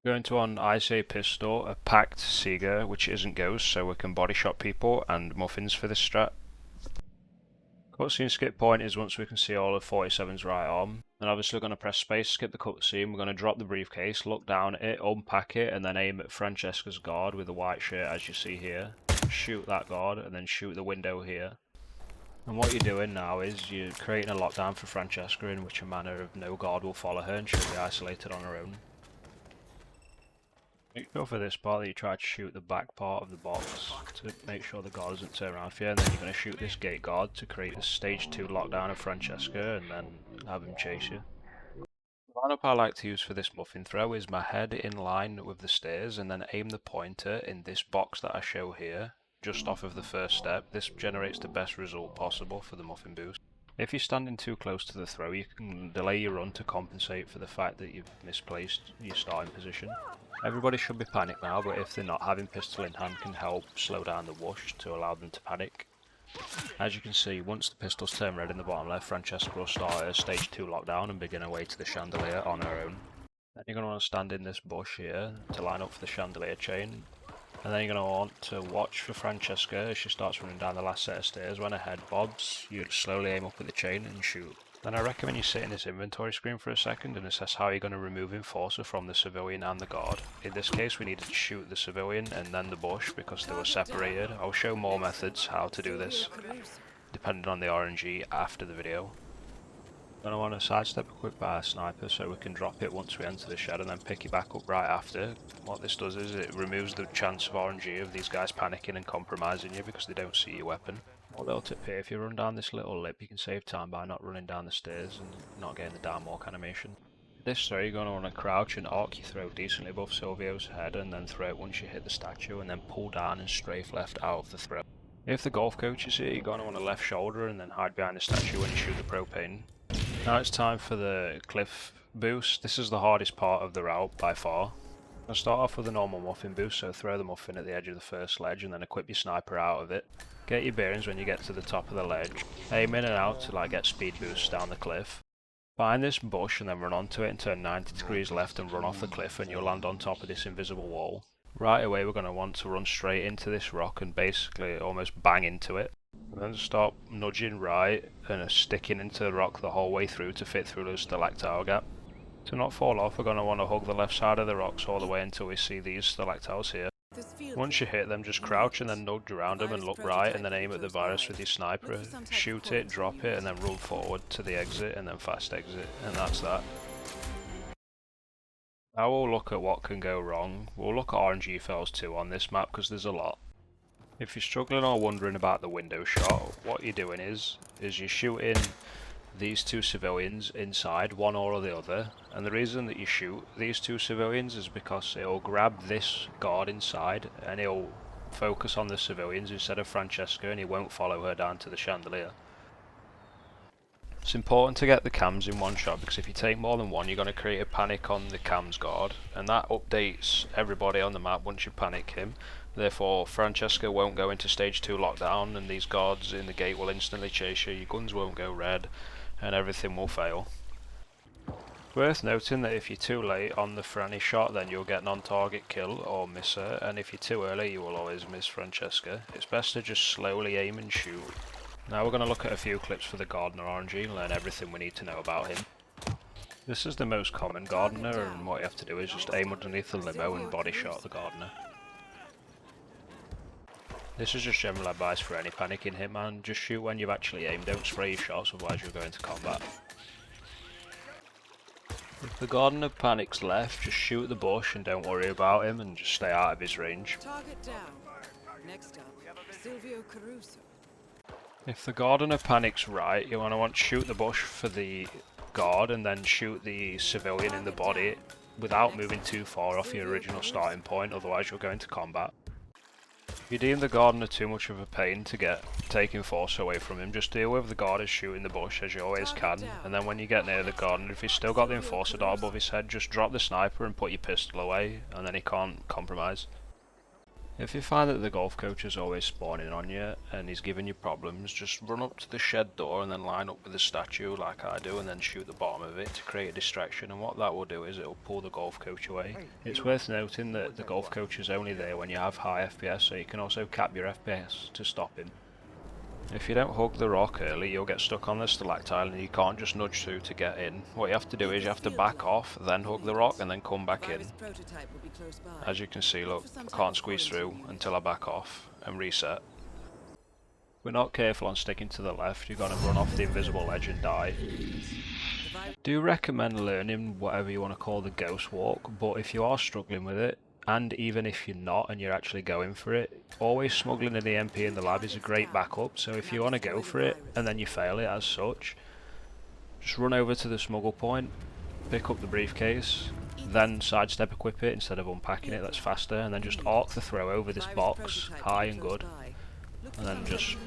Going to on ISA pistol, a packed Seeger, which isn't Ghost, so we can body shot people, and muffins for this strat. Cutscene skip point is once we can see all of 47's right arm. Then obviously we're going to press space, skip the cutscene, we're going to drop the briefcase, look down at it, unpack it, and then aim at Francesca's guard with the white shirt as you see here. Shoot that guard, and then shoot the window here. And what you're doing now is you're creating a lockdown for Francesca in which a manner of no guard will follow her and she'll be isolated on her own. Make sure for this part that you try to shoot the back part of the box to make sure the guard doesn't turn around for you, and then you're going to shoot this gate guard to create a stage 2 lockdown of Francesca and then have him chase you. The lineup I like to use for this muffin throw is my head in line with the stairs and then aim the pointer in this box that I show here, just off of the first step. This generates the best result possible for the muffin boost. If you're standing too close to the throw, you can delay your run to compensate for the fact that you've misplaced your starting position. Everybody should be panicked now, but if they're not, having pistol in hand can help slow down the whoosh to allow them to panic. As you can see, once the pistols turn red in the bottom left, Francesca will start a stage 2 lockdown and begin her way to the chandelier on her own. Then you're going to want to stand in this bush here to line up for the chandelier chain. And then you're going to want to watch for Francesca as she starts running down the last set of stairs. When her head bobs, you slowly aim up at the chain and shoot. Then I recommend you sit in this inventory screen for a second and assess how you're going to remove Enforcer from the civilian and the guard. In this case we needed to shoot the civilian and then the bush because they were separated. I'll show more methods how to do this, depending on the RNG after the video. Then I want to sidestep equipped by a sniper so we can drop it once we enter the shed and then pick it back up right after. What this does is it removes the chance of RNG of these guys panicking and compromising you because they don't see your weapon. One little tip here, if you run down this little lip you can save time by not running down the stairs and not getting the down walk animation. This throw you're going to want to crouch and arc your throw decently above Silvio's head and then throw it once you hit the statue and then pull down and strafe left out of the throw. If the golf coach is here you're going to want to left shoulder and then hide behind the statue when you shoot the propane. Now it's time for the cliff boost. This is the hardest part of the route by far. I'll start off with a normal muffin boost, so throw the muffin at the edge of the first ledge and then equip your sniper out of it. Get your bearings when you get to the top of the ledge. Aim in and out to get speed boosts down the cliff. Find this bush and then run onto it and turn 90 degrees left and run off the cliff and you'll land on top of this invisible wall. Right away we're going to want to run straight into this rock and basically almost bang into it. And then start nudging right and sticking into the rock the whole way through to fit through the stalactile gap. To not fall off we're going to want to hug the left side of the rocks all the way until we see these stalactiles here. Once you hit them just crouch and then nudge around them and look right and then aim at the virus with your sniper. Shoot it, drop it and then run forward to the exit and then fast exit, and that's that. Now we'll look at what can go wrong. We'll look at RNG fails too on this map because there's a lot. If you're struggling or wondering about the window shot, what you're doing is you're shooting these two civilians inside, one or the other, and the reason that you shoot these two civilians is because it'll grab this guard inside and he'll focus on the civilians instead of Francesca and he won't follow her down to the chandelier. It's important to get the cams in one shot because if you take more than one you're going to create a panic on the cams guard and that updates everybody on the map once you panic him. Therefore Francesca won't go into stage 2 lockdown and these guards in the gate will instantly chase you, your guns won't go red and everything will fail. Worth noting that if you're too late on the Franny shot then you'll get non-target kill or miss her, and if you're too early you will always miss Francesca. It's best to just slowly aim and shoot. Now we're going to look at a few clips for the Gardener RNG and learn everything we need to know about him. This is the most common Gardener and what you have to do is just aim underneath the Limo and body shot the Gardener. This is just general advice for any panicking hitman, just shoot when you've actually aimed, don't spray your shots otherwise you'll go into combat. If the Gardener panics left, just shoot the bush and don't worry about him and just stay out of his range. Target down. Next up, Silvio Caruso. If the Gardener panics right, you want to shoot the bush for the guard and then shoot the civilian in the body without moving too far off your original starting point, otherwise you'll go into combat. If you deem the Gardener too much of a pain to get taking force away from him, just deal with the guard as shooting the bush as you always can, and then when you get near the Gardener, if he's still got the Enforcer dot above his head, just drop the sniper and put your pistol away, and then he can't compromise. If you find that the golf coach is always spawning on you and he's giving you problems, just run up to the shed door and then line up with the statue like I do and then shoot the bottom of it to create a distraction, and what that will do is it will pull the golf coach away. It's worth noting that the golf coach is only there when you have high FPS, so you can also cap your FPS to stop him. If you don't hug the rock early, you'll get stuck on the stalactile and you can't just nudge through to get in. What you have to do is you have to back off, then hug the rock and then come back in. As you can see, look, I can't squeeze through until I back off and reset. If we're not careful on sticking to the left, you're going to run off the invisible ledge and die. Do recommend learning whatever you want to call the ghost walk, but if you are struggling with it, and even if you're not and you're actually going for it, always smuggling an EMP in the lab is a great backup. So if you want to go for it and then you fail it as such, just run over to the smuggle point, pick up the briefcase, then sidestep equip it instead of unpacking it, that's faster, and then just arc the throw over this box, high and good, and then just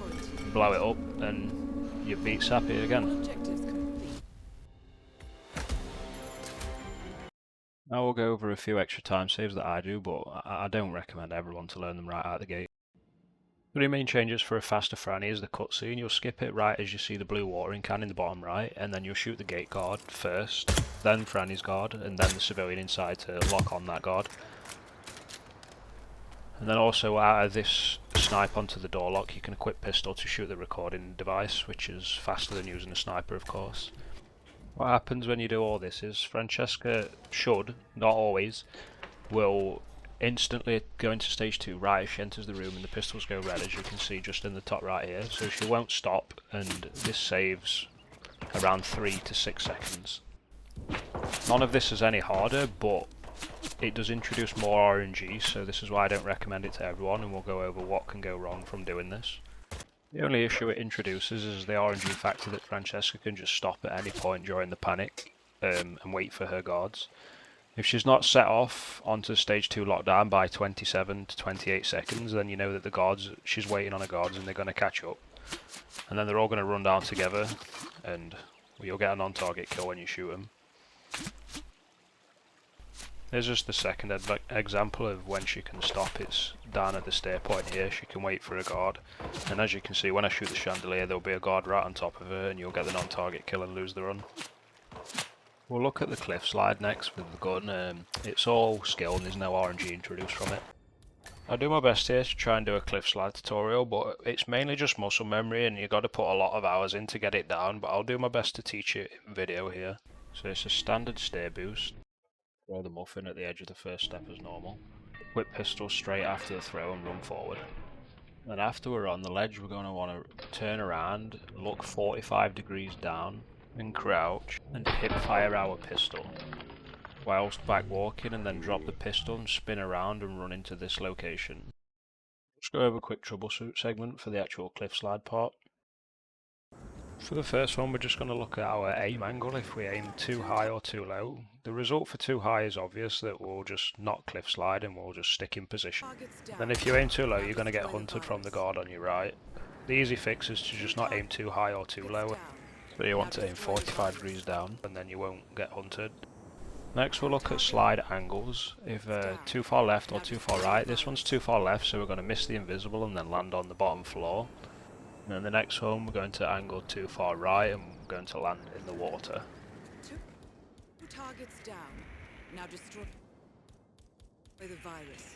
blow it up and you beat Sapi again. I will go over a few extra time saves that I do, but I don't recommend everyone to learn them right out of the gate. Three main changes for a faster Franny is the cutscene. You'll skip it right as you see the blue watering can in the bottom right, and then you'll shoot the gate guard first, then Franny's guard, and then the civilian inside to lock on that guard. And then also out of this snipe onto the door lock, you can equip pistol to shoot the recording device, which is faster than using a sniper, of course. What happens when you do all this is Francesca should, not always, will instantly go into stage 2 right as she enters the room and the pistols go red, as you can see just in the top right here, so she won't stop, and this saves around 3 to 6 seconds. None of this is any harder, but it does introduce more RNG, so this is why I don't recommend it to everyone, and we'll go over what can go wrong from doing this. The only issue it introduces is the RNG factor that Francesca can just stop at any point during the panic and wait for her guards. If she's not set off onto stage 2 lockdown by 27 to 28 seconds, then you know that the guards, she's waiting on her guards and they're going to catch up. And then they're all going to run down together and you'll get a non-target kill when you shoot them. Here's just the second example of when she can stop. It's down at the stair point here, she can wait for a guard. And as you can see, when I shoot the Chandelier, there'll be a guard right on top of her and you'll get the non-target kill and lose the run. We'll look at the cliff slide next with the gun. It's all skill and there's no RNG introduced from it. I do my best here to try and do a cliff slide tutorial, but it's mainly just muscle memory and you've got to put a lot of hours in to get it down, but I'll do my best to teach it in video here. So it's a standard stair boost. Throw the muffin at the edge of the first step as normal. Whip pistol straight after the throw and run forward. Then after we're on the ledge, we're going to want to turn around, look 45 degrees down, and crouch, and hip fire our pistol. Whilst back walking, and then drop the pistol and spin around and run into this location. Let's go over a quick troubleshoot segment for the actual cliff slide part. For the first one, we're just going to look at our aim angle, if we aim too high or too low. The result for too high is obvious, that we'll just not cliff slide and we'll just stick in position. Then if you aim too low, you're going to get hunted from the guard on your right. The easy fix is to just not aim too high or too low. So you want to aim 45 degrees down and then you won't get hunted. Next we'll look at slide angles. If too far left or too far right, this one's too far left, so we're going to miss the invisible and then land on the bottom floor. And then the next one we're going to angle too far right and we're going to land in the water. Two targets down. Now destroy the virus.